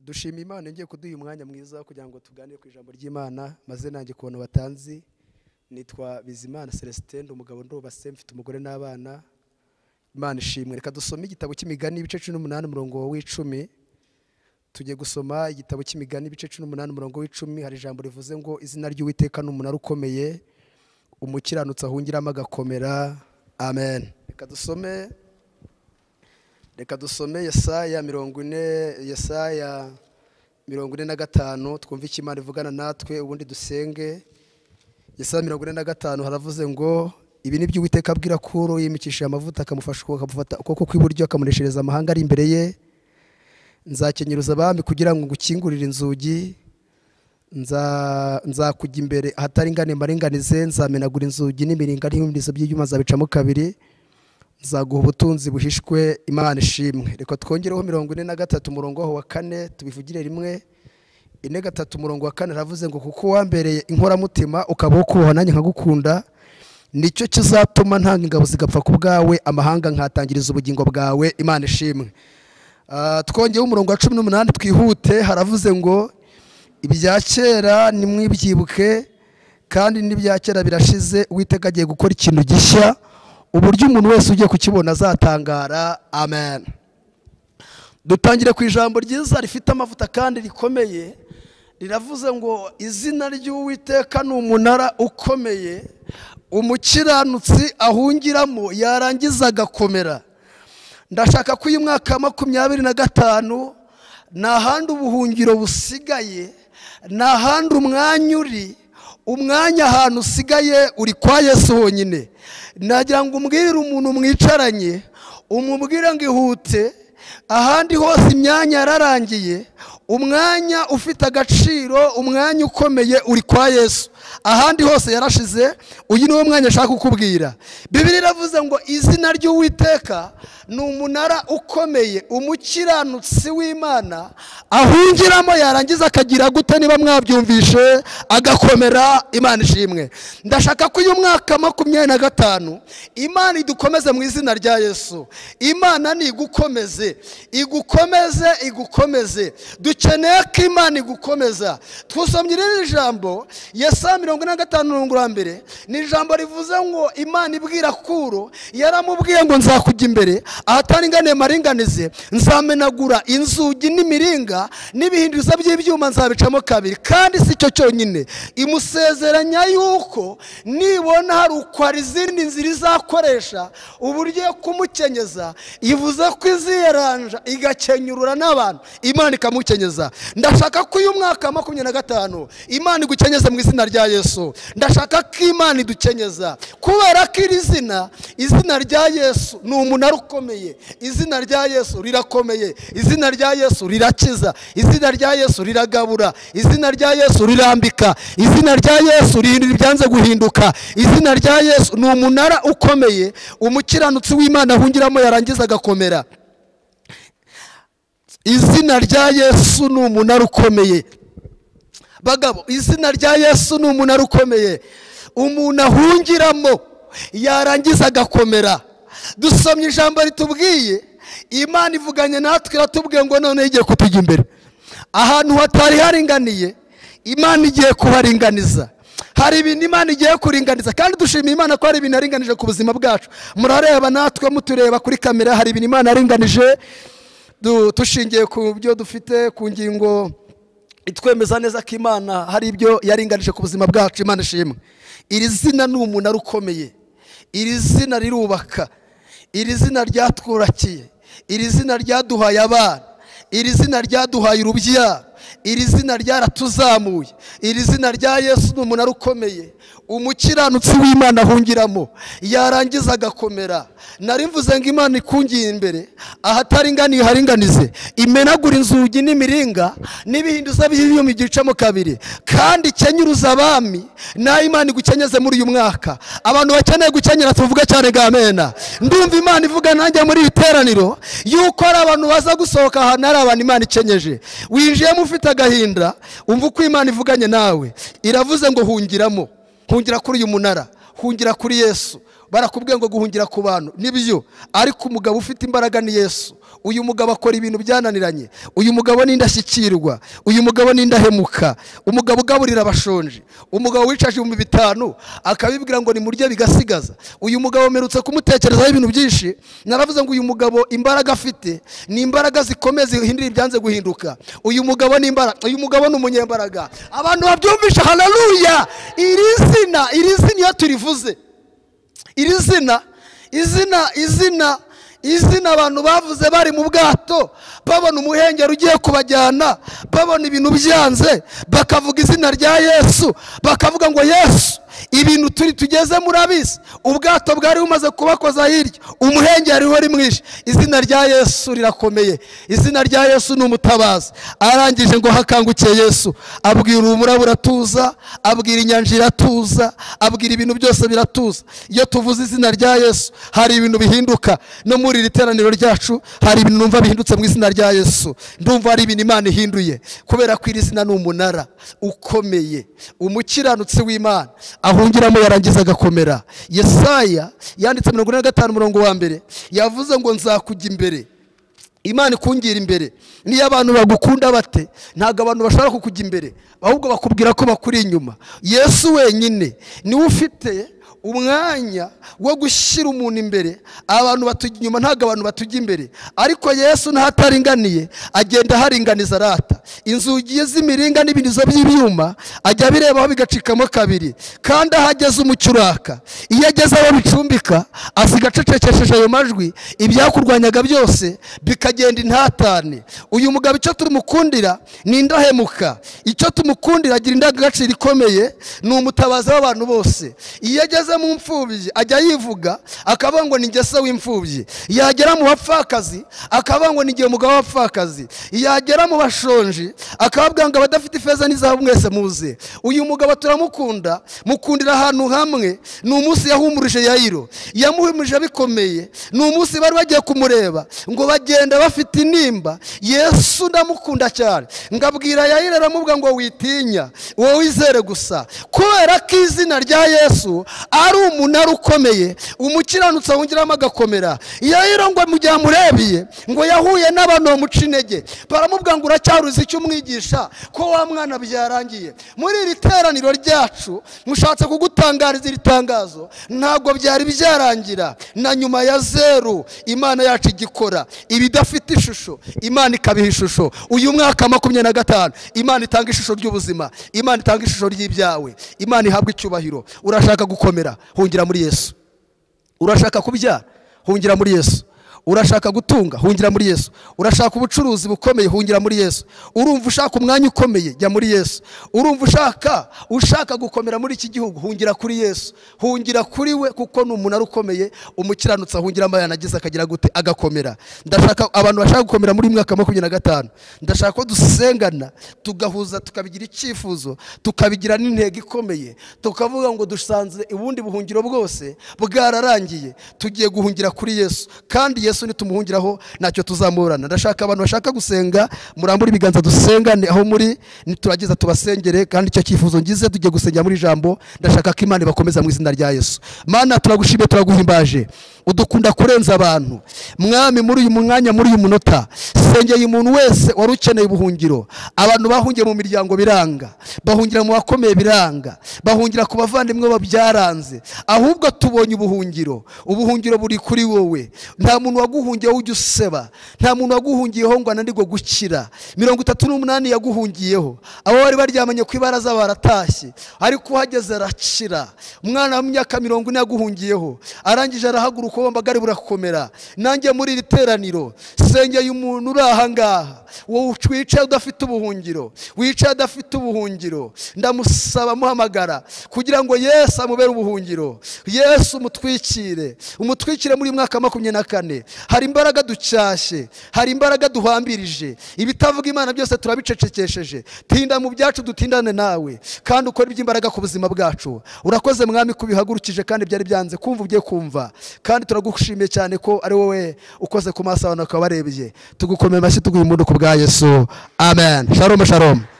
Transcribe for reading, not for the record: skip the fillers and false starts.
dushima Imana ngiye kuduha umwanya mwiza kugira ngo tuganire ku ijambo ry'Imana maze nanjye kubona batanzi nitwa Bizimana Celestin umugabo ndubase mfite umugore n'abana Imana ishimwe. Reka dusome igitabo cy'imigani ibice 18 umurongo w'10. Tujye gusoma igitabo cy'imigani ibice 18 umurongo w'10. Hari ijambo rivuze ngo izina ry'Uwiteka n'umunara ukomeye umukiranutsi ahungiramo agakomera. Amen. Reka dusome Yesaya 45 twumve icyo Imana ivugana natwe ubundi dusenge. Yesaya 45 haravuze ngo ibi ni byo Uwiteka abwira Kuro yimikishije amavuta akamufasha ukuboko kw'iburyo akamuneshereza amahanga ari imbere ye. Nzakenyuruza abami kugira ngo ngukingurire inzugi, nzakujya imbere ahatari ingane maringanize, nzamenagura inzugi n'imiringa n'ibimbizo by'ibyuma zabicamo kabiri, nzaguha ubutunzi buhishwe. Imana ishimwe. Reka twongereho 43 umurongo wa 4 tubivugire rimwe. 43 umurongo wa 4 haravuze ngo kuko wambereye inkoramutima ukaba ukubaha nanjye nkagukunda, nicyo kizatuma ntanga ingabo zigapfa ku bwawe, amahanga nkatangiriza ubugingo bwawe. Imana ishimwe. Twongeyeho umurongo wa 18 twihute. Haravuze ngo ibya kera nimwibyibuke kandi n'ibya kera birashize, Uwiteka agiye gukora ikintu gishya, uburyo umuntu wese ugiye kukibona azatangara. Amen. Dutangire ku ijambo ryiza rifite amavuta kandi rikomeye. Riravuze ngo izina ry'Uwiteka n'umunara ukomeye umukiranutsi ahungiramo yarangiza agakomera. Ndashaka ko uyu mwaka 2025 nta handi ubuhungiro busigaye, nta handi umwanya uri, umwanya ahantu usigaye uri kwa Yesu honyine. Nagira ngo umbwire umuntu mwicaranye umubwire ngo ihute, ahandi hose imyanya yararangiye, umwanya ufite agaciro, umwanya ukomeye uri kwa Yesu, ahandi hose yarashize. Uyu niwo mwanya ashaka kukubwira. Bibiliya iravuze ngo izina ry'Uwiteka ni umunara ukomeye umukiranutsi w'Imana ahungiramo yarangiza akagira gute? Niba mwabyumvishe agakomera. Imana ishimwe. Ndashaka ko uyu mwaka 2025 Imana idukomeze mu izina rya Yesu. Imana ni igukomeze, igukomeze. Dukeneye ko Imana igukomeza. Twusomye iri jambo Yesaya 45 umurongo wa 1. Ni ijambo rivuze ngo Imana ibwira Kuro, yaramubwiye ngo nzakujya imbere ahatari ingane maringanize, nzamenagura inzugi n'imiringa n'ibihindurizo by'ibyuma nzabicamo kabiri. Kandi si cyo cyonyine, imusezeranya yuko nibona hari ukwari izindi nzira izakoresha uburyo kumukenyeza, ivuze ko iziyaranja igakenyurura n'abantu, Imana ikamukenyeza. Ndashaka ko uyu mwaka 2025 Imana igukenyeze mu izina rya Yesu. Ndashaka ko Imana idukenyeza kubera ko iri izina rya Yesu ni umunara ukomeye. Izina rya Yesu rirakomeye, izina rya Yesu rirakiza, izina rya Yesu riragabura, izina rya Yesu rirambika, izina rya Yesu rihindura ibyanze guhinduka. Izina rya Yesu ni umunara ukomeye umukiranutsi w'Imana ahungiramo yarangiza agakomera. Izina rya Yesu ni umunara ukomeye. Bagabo, izina rya Yesu ni umunara ukomeye umuntu ahungiramo yarangiza agakomera. Dusomye ijambo ritubwiye, Imana ivuganye natwe iratubwiye ngo none igiye kutujya imbere ahantu hatari haringaniye, Imana igiye kuharinganiza. Hari ibintu Imana igiye kuringaniza kandi dushimiye Imana ko hari ibintu yaringanije ku buzima bwacu. Murareba natwe mutureba kuri kamera, hari ibintu Imana yaringanije dushingiye ku byo dufite ku ngingo itwemeza neza ko Imana hari ibyo yaringanije ku buzima bwacu. Imana ishimwe. Iri zina ni umunara ukomeye, iri zina rirubaka, iri zina ryatwurakiye, iri zina ryaduhaye abana, iri zina ryaduhaye urubyaro, iri zina ryaratuzamuye. Iri zina rya Yesu ni umunara ukomeye umukiranutsi w'Imana ahungiramo yarangiza agakomera. Narimvuze ngo Imana ikungiye imbere ahatari ingani haringanize, imenagura inzugi n'imiringa n'ibihinduza by'ibyuma igicamo kabiri, kandi ikenyuruza abami. Na Imana igukenyeze muri uyu mwaka. Abantu bakeneye gukenyera tuvuge cyane ga amena. Ndumva Imana ivuga nanjye muri iteraniro yuko ari abantu baza gusohoka ahantu ari abantu Imana ikenyeje. Winjiyemo ufite agahinda, umva uko Imana ivuganye nawe. Iravuze ngo hungiramo, hungira kuri uyu munara, hungira kuri Yesu, barakubwiye ngo guhungira ku bantu nibyo, ariko umugabo ufite imbaraga ni Yesu. Uyu mugabo akora ibintu byananiranye, uyu mugabo ni indashyikirwa, uyu mugabo ni indahemuka, umugabo ugaburira abashonje, umugabo wicaje 5,000 akabibwira ngo nimurye bigasigaza. Uyu mugabo merutse kumutekerezaho ibintu byinshi, naravuze ngo uyu mugabo imbaraga afite ni imbaraga zikomeye zihindura ibyanze guhinduka. Uyu mugabo ni imbaraga, uyu mugabo ni umunyembaraga. Abantu babyumvisha, haleluya. Iri zina iyo turivuze, iri izina abantu bavuze bari mu bwato, babona umuhengeri ugiye kubajyana, babona ibintu byanze, bakavuga izina rya Yesu, bakavuga ngo Yesu, ibintu tugeze murabizi, ubwato bwari bumaze kubakoza hirya, umuhengeri wari mwinshi. Izina rya Yesu rirakomeye, izina rya Yesu ni umutabazi. Arangije ngo hakangukiye Yesu, abwira urubura buratuza, abwira inyanja iratuza, abwira ibintu byose biratuza. Iyo tuvuze izina rya Yesu hari ibintu bihinduka. No muri iri teraniro ryacu hari ibintu numva bihindutse mu izina rya Yesu. Ndumva hari ibintu Imana ihinduye, kubera ko iri zina ni umunara ukomeye, umukiranutsi w'Imana ahungiramo yarangiza agakomera. Yesaya yanditse 45:1 yavuze ngo nzakujya imbere. Imana ikungira imbere. Niyo abantu bagukunda bate, ntago abantu bashaka kukujya imbere, ahubwo bakubwira ko bakuri inyuma. Yesu wenyine niwe ufite umwanya wo gushyira umuntu imbere. Abantu batujya inyuma, ntago abantu batujya imbere. Ariko Yesu ntataringaniye agenda haringaniza arata. Inzugi z'imiringa n'ibinizo by'ibyuma ajya birebaho bigacikamo kabiri, kandi ahageze umucyuraka. Iyo ageze aho bicumbika asiga acecekesheje ayo majwi, ibyakurwanyaga byose bikagenda intatane. Uyu mugabo icyo turumukundira ni indahemuka, icyo tumukundira agira indangagaciro ikomeye, ni umutabazi w'abantu bose. Iyo ageze mu mfubyi ajya yivuga akavuga ngo ni ngese w'imfubyi. Yagera mu bapfakazi akavuga ngo ni ngiye umugabo w'abapfakazi. Yagera mu bashonji akababwira ngo abadafite ifeza n'izahabu mwese muze. Uyu mugabo turamukunda, mukundira ahantu hamwe. Ni umunsi yahumurije Yayiro, yamuhumurije bikomeye. Ni umunsi bari bagiye kumureba ngo bagenda bafite inimba. Yesu ndamukunda cyane, ngabwira Yayiro aramubwira ngo witinya, wowe wizere gusa, kubera ko izina rya Yesu ari umunara ukomeye, umukiranutsi ahungiramo agakomera. Yayiro ngo mu gihe amurebiye ngo yahuye n'abantu bamuca intege, baramubwira ngo uracyaruzi icyo umwigisha, ko wa mwana byarangiye. Muri iri teraniro ryacu mushatse kugutangariza iri tangazo, ntabwo byari byarangira. Na nyuma ya zeru Imana yacu igikora ibidafite ishusho, Imana ikabiha ishusho. Uyu mwaka 2025 Imana itanga ishusho ry'ubuzima, Imana itanga ishusho ry'ibyawe, Imana ihabwa icyubahiro. Urashaka gukomera, hungira muri Yesu. Urashaka kubyara, hungira muri Yesu. Urashaka gutunga, hungira muri Yesu. Urashaka ubucuruzi bukomeye, hungira muri Yesu. Urumva ushaka umwanya ukomeye, jya muri Yesu. Urumva ushaka gukomera muri iki gihugu, hungira kuri Yesu. Hungira kuri we, kuko ni umunara ukomeye, umukiranutsi ahungiramo yanagize akagira gute agakomera. Ndashaka abantu bashaka gukomera muri mwaka 2025, ndashaka ko dusengana, tugahuza, tukabigira icyifuzo, tukabigira n'intego ikomeye, tukavuga ngo dusanze ubundi buhungiro bwose bwararangiye, tugiye guhungira kuri Yesu. Kandi Yesu nitumuhungiraho ntacyo tuzamurana. Ndashaka abantu bashaka gusenga, murambura ibiganza dusengane aho muri, nituragiza tubasengere. Kandi icyo cyifuzo ngize tugiye gusengera muri jambo, ndashaka ko Imana bakomeza mu izina rya Yesu. Mana turagushimiye, turaguhimbaje, udukunda kurenza abantu. Mwami muri uyu mwanya, muri uyu munota, sengeye umuntu wese wari ukeneye ubuhungiro. Abantu bahungiye mu miryango biranga, bahungira mu bakomeye biranga, bahungira ku bavandimwe babyaranze, ahubwo tubonye ubuhungiro. Ubuhungiro buri kuri wowe. Nta muntu waguhungiyeho ujya useba, nta muntu waguhungiyeho ngo ananirwe gukira. 38 yaguhungiyeho, abo bari baryamanye ku ibaraza baratashye, ariko uhageze arakira. Umwana w'imyaka 40 yaguhungiyeho, arangije arahaguruka, wambagari burakomera. Nanjye muri iri teraniro sengeye umuntu uri aha ngaha, wowe wicaye udafite ubuhungiro, wicaye adafite ubuhungiro, ndamusaba muhamagara kugira ngo Yesu amubere ubuhungiro. Yesu umutwikire muri mwaka 24. Hari imbaraga ducyashye, hari imbaraga duhambirije, ibitavuga Imana byose turabicecekesheje. Tinda mu byacu, dutindane nawe, kandi ukora iby'imbaraga ku buzima bwacu. Urakoze Mwami kubihagurukije, kandi byari byanze kumva ugiye kumva. Kandi turagushimiye cyane ko ari wowe ukoze ku maso abantu akabarebye. Tugukomeye amashyi, tuguha impundu ku bwa Yesu. Amen. Shalom, shalom.